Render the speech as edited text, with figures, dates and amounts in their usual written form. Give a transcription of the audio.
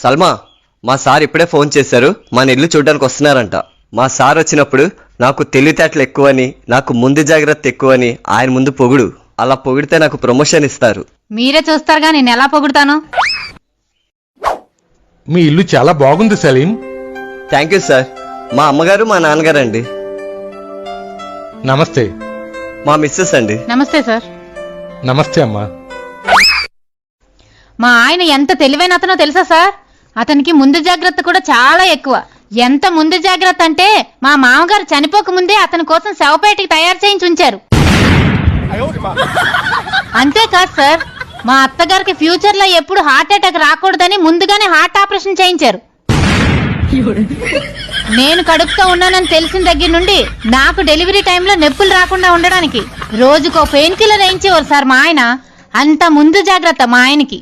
సల్మా, మా సార్ ఇప్పుడే ఫోన్ చేశారు, మన ఇల్లు చూడడానికి వస్తున్నారంట. మా సార్ వచ్చినప్పుడు నాకు తెలివితేటలు ఎక్కువని, నాకు ముందు జాగ్రత్త ఎక్కువని ఆయన ముందు పొగుడు. అలా పొగిడితే నాకు ప్రమోషన్ ఇస్తారు. మీరే చూస్తారుగా నేను ఎలా పొగుడుతాను. మీ ఇల్లు చాలా బాగుంది సలీం. Thank you sir. మా అమ్మగారు మా నాన్నగారు అండి. నమస్తే. మా మిస్సెస్ అండి. నమస్తే సార్. నమస్తే అమ్మా. మా ఆయన ఎంత తెలివైన అతనో తెలుసా సార్? అతనికి ముందు జాగ్రత్త కూడా చాలా ఎక్కువ. ఎంత ముందు జాగ్రత్త అంటే మా మామగారు చనిపోక ముందే అతని కోసం శవపేటకి తయారు చేయించి ఉంచారు. అంతేకాదు సార్, మా అత్తగారికి ఫ్యూచర్ లో ఎప్పుడు హార్ట్ అటాక్ రాకూడదని ముందుగానే హార్ట్ ఆపరేషన్ చేయించారు. నేను కడుపుతో ఉన్నానని తెలిసిన దగ్గర నుండి నాకు డెలివరీ టైంలో నొప్పులు రాకుండా ఉండడానికి రోజుకో పెయిన్ కిల్లర్ వేయించేవారు సార్ మా ఆయన. అంత ముందు జాగ్రత్త మా ఆయనకి.